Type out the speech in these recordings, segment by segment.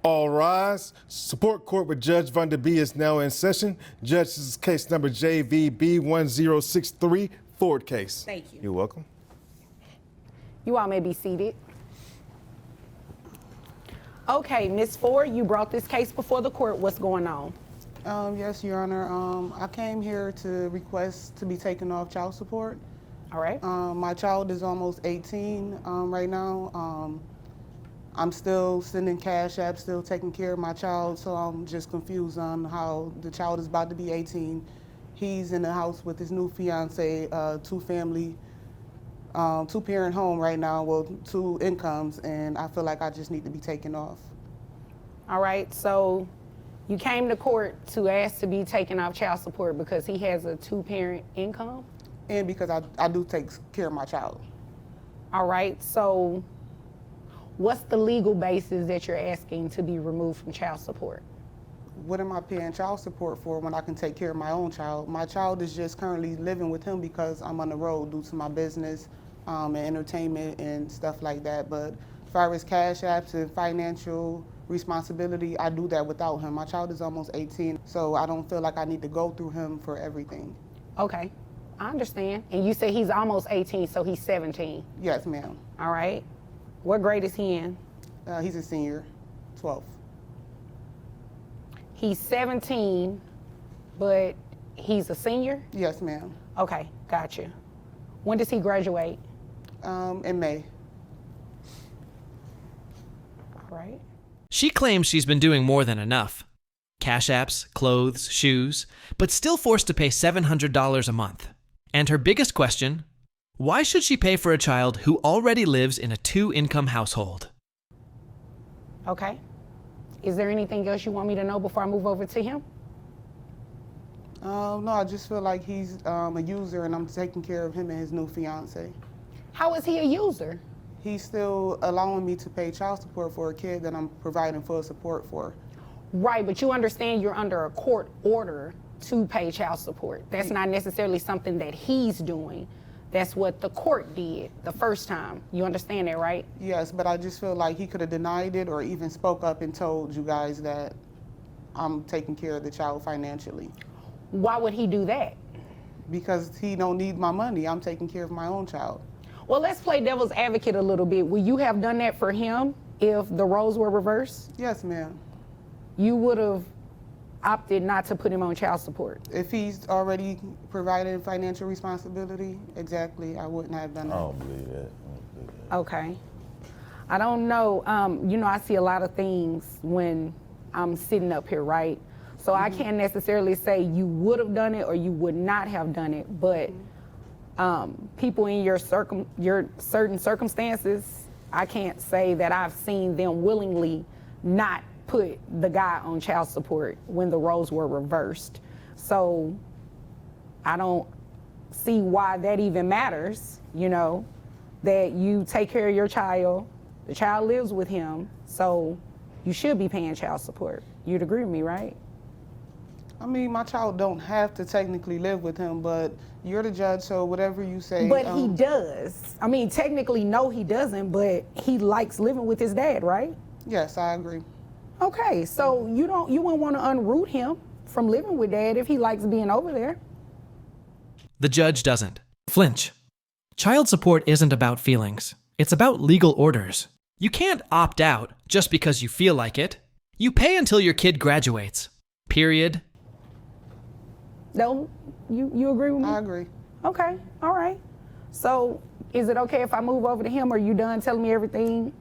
All rise. Support court with Judge Van Der Bee is now in session. Judge, this is case number JVB1063, Ford case. Thank you. You're welcome. You all may be seated. Okay, Ms. Ford, you brought this case before the court. What's going on? Yes, Your Honor. I came here to request to be taken off child support. All right. My child is almost 18 right now. I'm still sending CashApp, still taking care of my child, so I'm just confused on how the child is about to be 18. He's in the house with his new fiancée, two-parent home right now, well, 2 incomes, and I feel like I just need to be taken off. All right, so you came to court to ask to be taken off child support because he has a 2-parent income? And because I do take care of my child. All right, so what's the legal basis that you're asking to be removed from child support? What am I paying child support for when I can take care of my own child? My child is just currently living with him because I'm on the road due to my business and entertainment and stuff like that. But as far as cash apps and financial responsibility, I do that without him. My child is almost 18, so I don't feel like I need to go through him for everything. Okay, I understand. And you say he's almost 18, so he's 17? Yes, ma'am. All right. What grade is he in? He's a senior, 12th. He's 17, but he's a senior? Yes, ma'am. Okay, gotcha. When does he graduate? In May. All right. She claims she's been doing more than enough. Cash apps, clothes, shoes, but still forced to pay $700 a month. And her biggest question, why should she pay for a child who already lives in a 2-income household? Okay. Is there anything else you want me to know before I move over to him? No, I just feel like he's a user and I'm taking care of him and his new fiance. How is he a user? He's still allowing me to pay child support for a kid that I'm providing full support for. Right, but you understand you're under a court order to pay child support. That's not necessarily something that he's doing. That's what the court did the first time. You understand that, right? Yes, but I just feel like he could have denied it or even spoke up and told you guys that I'm taking care of the child financially. Why would he do that? Because he don't need my money. I'm taking care of my own child. Well, let's play devil's advocate a little bit. Would you have done that for him if the roles were reversed? Yes, ma'am. You would have opted not to put him on child support. If he's already provided financial responsibility, exactly, I wouldn't have done that. I don't believe that. Okay. I don't know. I see a lot of things when I'm sitting up here, right? So I can't necessarily say you would have done it or you would not have done it, but people in your certain circumstances, I can't say that I've seen them willingly not put the guy on child support when the roles were reversed. So I don't see why that even matters, that you take care of your child, the child lives with him, so you should be paying child support. You'd agree with me, right? I mean, my child don't have to technically live with him, but you're the judge, so whatever you say. But he does. I mean, technically, no, he doesn't, but he likes living with his dad, right? Yes, I agree. Okay, so you wouldn't want to unroot him from living with dad if he likes being over there. The judge doesn't. Flinch. Child support isn't about feelings. It's about legal orders. You can't opt out just because you feel like it. You pay until your kid graduates. Period. No, you agree with me? I agree. Okay, all right. So is it okay if I move over to him, or are you done telling me everything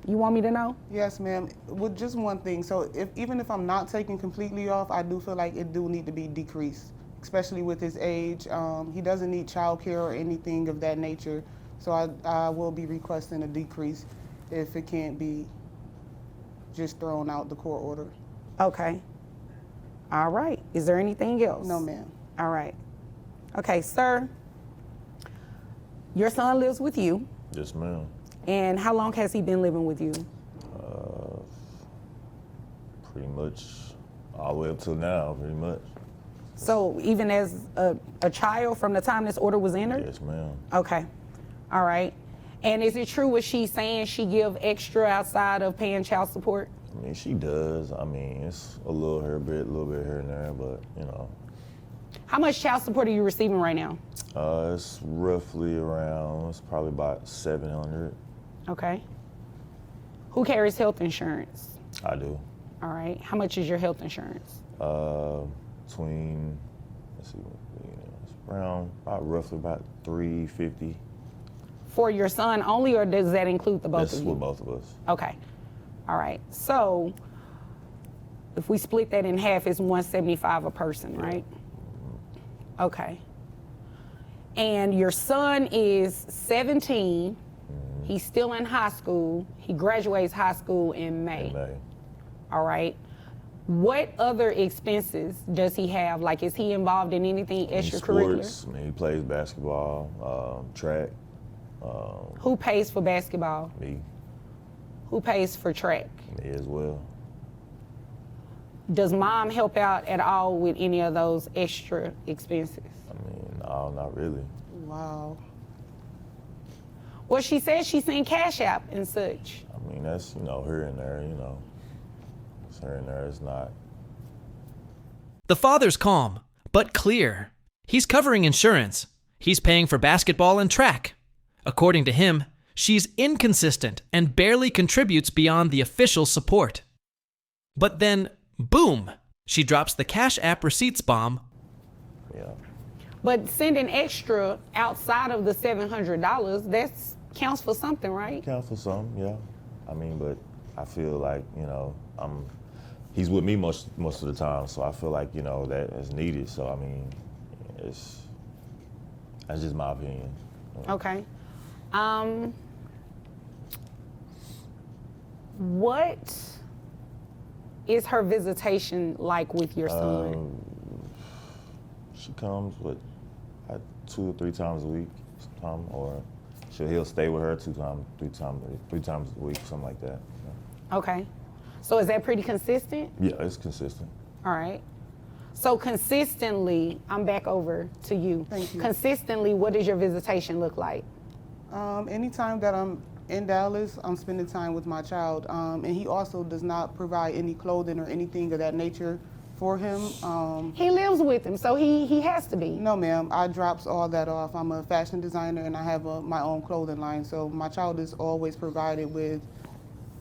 you want me to know? Yes, ma'am. With just one thing, so even if I'm not taking completely off, I do feel like it do need to be decreased, especially with his age. He doesn't need childcare or anything of that nature, so I will be requesting a decrease if it can't be just thrown out the court order. Okay. All right. Is there anything else? No, ma'am. All right. Okay, sir, your son lives with you. Yes, ma'am. And how long has he been living with you? Pretty much all the way up till now, pretty much. So even as a child from the time this order was entered? Yes, ma'am. Okay. All right. And is it true what she's saying, she give extra outside of paying child support? I mean, she does. I mean, it's a little bit here and there, but you know. How much child support are you receiving right now? It's roughly around, it's probably about 700. Okay. Who carries health insurance? I do. All right. How much is your health insurance? Between, let's see, it's around roughly about 350. For your son only, or does that include the both That's of you? with both of us. Okay. All right. So if we split that in half, it's 175 a person, right? Okay. And your son is 17. He's still in high school. He graduates high school in May. In May. All right. What other expenses does he have? Like, is he involved in anything extracurricular? Sports, I mean, he plays basketball, track. Who pays for basketball? Me. Who pays for track? Me as well. Does mom help out at all with any of those extra expenses? I mean, no, not really. Wow. Well, she said she's seen CashApp and such. I mean, that's, here and there, It's here and there, it's not. The father's calm, but clear. He's covering insurance. He's paying for basketball and track. According to him, she's inconsistent and barely contributes beyond the official support. But then, boom, she drops the CashApp receipts bomb. Yeah. But sending extra outside of the $700, that counts for something, right? Count for some, yeah. I mean, but I feel like, he's with me most of the time, so I feel like, that is needed. So, I mean, that's just my opinion. Okay. What is her visitation like with your son? She comes with 2 or 3 times a week, or he'll stay with her 3 times a week, something like that. Okay. So is that pretty consistent? Yeah, it's consistent. All right. So consistently, I'm back over to you. Thank you. Consistently, what does your visitation look like? Anytime that I'm in Dallas, I'm spending time with my child. And he also does not provide any clothing or anything of that nature for him. He lives with him, so he has to be. No, ma'am. I drops all that off. I'm a fashion designer and I have my own clothing line. So my child is always provided with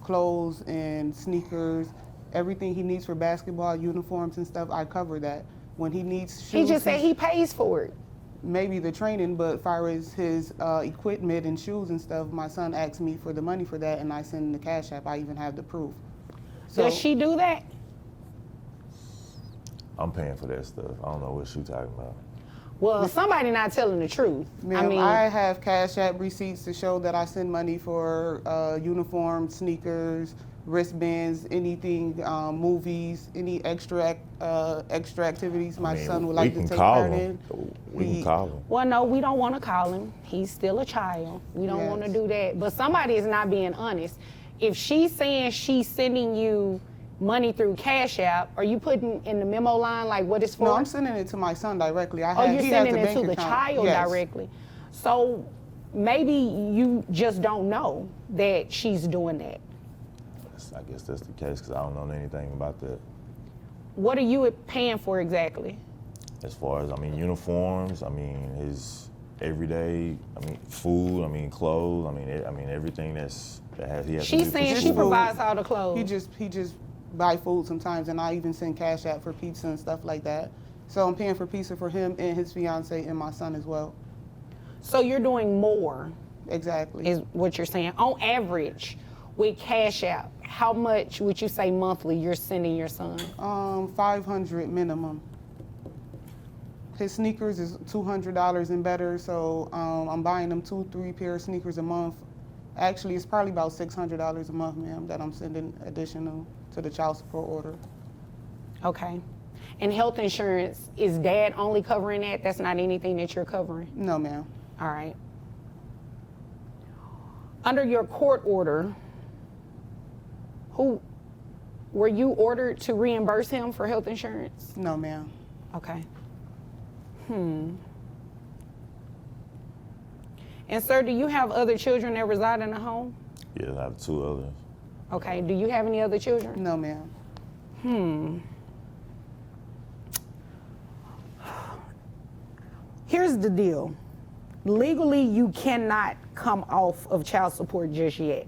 clothes and sneakers, everything he needs for basketball, uniforms and stuff. I cover that. When he needs shoes, He just said he pays for it. maybe the training, but as far as his equipment and shoes and stuff, my son asked me for the money for that, and I send him the Cash App. I even have the proof. So, Does she do that? I'm paying for that stuff. I don't know what she's talking about. Well, somebody not telling the truth. ma'am, I mean, I have Cash App receipts to show that I send money for uniforms, sneakers, wristbands, anything, movies, any extra activities my son would like to take part in. We can call him. well, no, we don't want to call him. He's still a child. We don't want to Yes. do that. But somebody is not being honest. If she's saying she's sending you money through Cash App, are you putting in the memo line like what it's for? No, I'm sending it to my son directly. Oh, you're he sending has it a to bank the account. child Yes. directly. So maybe you just don't know that she's doing that. I guess that's the case because I don't know anything about that. What are you paying for exactly? As far as, uniforms, his everyday, food, clothes, everything he has to do She's for saying she school. provides all the clothes. He just buy food sometimes, and I even send Cash App for pizza and stuff like that. So I'm paying for pizza for him and his fiance and my son as well. So you're doing more, Exactly. is what you're saying. On average, with Cash App, how much would you say monthly you're sending your son? 500 minimum. His sneakers is $200 and better, so I'm buying him 2-3 pair of sneakers a month. Actually, it's probably about $600 a month, ma'am, that I'm sending additional to the child support order. Okay. And health insurance, is dad only covering that? That's not anything that you're covering? No, ma'am. All right. Under your court order, were you ordered to reimburse him for health insurance? No, ma'am. Okay. And sir, do you have other children that reside in the home? Yeah, I have 2 others. Okay, do you have any other children? No, ma'am. Here's the deal. Legally, you cannot come off of child support just yet.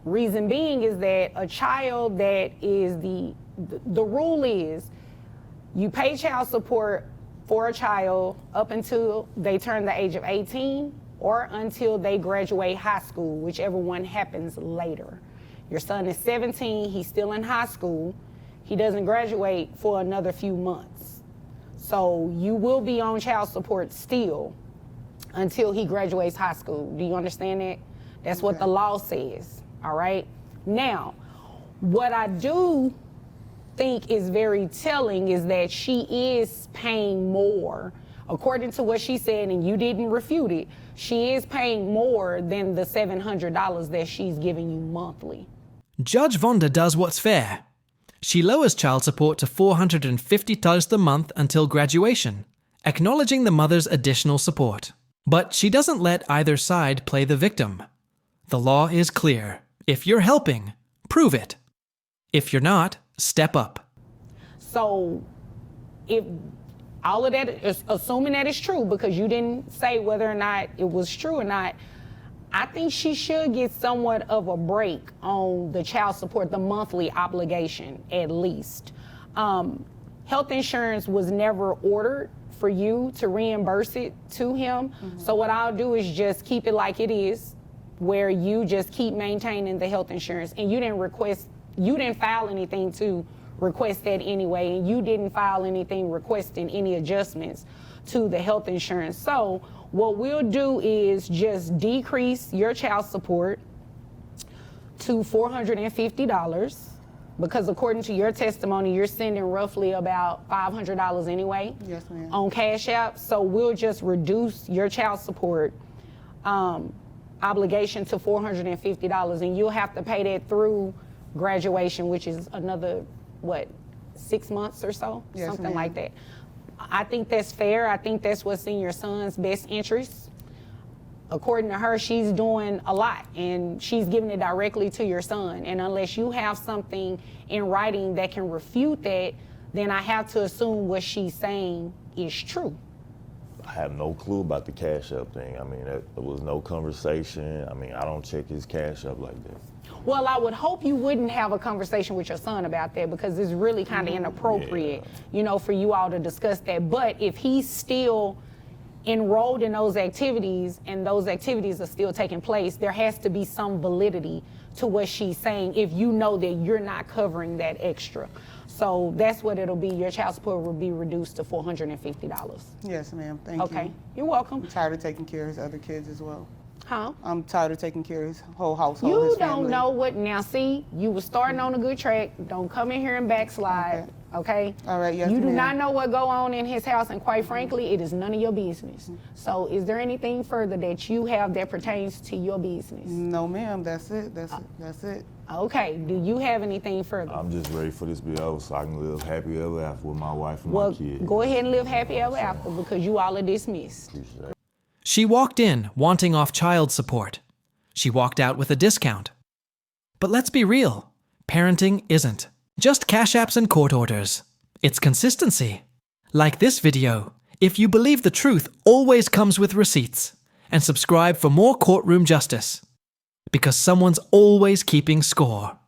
Reason being is that a child that is the rule is you pay child support for a child up until they turn the age of 18 or until they graduate high school, whichever one happens later. Your son is 17, he's still in high school. He doesn't graduate for another few months. So you will be on child support still until he graduates high school. Do you understand that? That's what the law says, all right? Now, what I do think is very telling is that she is paying more. According to what she said, and you didn't refute it, she is paying more than the $700 that she's giving you monthly. Judge Vonda does what's fair. She lowers child support to $450 a month until graduation, acknowledging the mother's additional support. But she doesn't let either side play the victim. The law is clear. If you're helping, prove it. If you're not, step up. So if all of that is assuming that it's true, because you didn't say whether or not it was true or not, I think she should get somewhat of a break on the child support, the monthly obligation at least. Health insurance was never ordered for you to reimburse it to him. So what I'll do is just keep it like it is, where you just keep maintaining the health insurance, and you didn't file anything to request that anyway, and you didn't file anything requesting any adjustments to the health insurance. So what we'll do is just decrease your child support to $450, because according to your testimony, you're sending roughly about $500 anyway. Yes, ma'am. On CashApp. So we'll just reduce your child support obligation to $450, and you'll have to pay that through graduation, which is another, 6 months or so? Yes, something ma'am. like that. I think that's fair. I think that's what's in your son's best interest. According to her, she's doing a lot, and she's giving it directly to your son. And unless you have something in writing that can refute that, then I have to assume what she's saying is true. I have no clue about the Cash App thing. I mean, there was no conversation. I mean, I don't check his Cash App like that. Well, I would hope you wouldn't have a conversation with your son about that, because it's really kind of inappropriate, for you all to discuss that. But if he's still enrolled in those activities and those activities are still taking place, there has to be some validity to what she's saying if you know that you're not covering that extra. So that's what it'll be. Your child support will be reduced to $450. Yes, ma'am. Thank you. Okay, you're welcome. I'm tired of taking care of his other kids as well. Huh? I'm tired of taking care of his whole household. You his don't family. know what, now see, you were starting on a good track. Don't come in here and backslide, okay? All right, yes, You do ma'am. not know what go on in his house, and quite frankly, it is none of your business. So is there anything further that you have that pertains to your business? No, ma'am. That's it. That's it. Okay, do you have anything further? I'm just ready for this to be over so I can live happy ever after with my wife and Well, my kids. go ahead and live happy ever after, because you all are dismissed. Appreciate it. She walked in wanting off child support. She walked out with a discount. But let's be real, parenting isn't just cash apps and court orders. It's consistency. Like this video, if you believe the truth always comes with receipts, and subscribe for more courtroom justice. Because someone's always keeping score.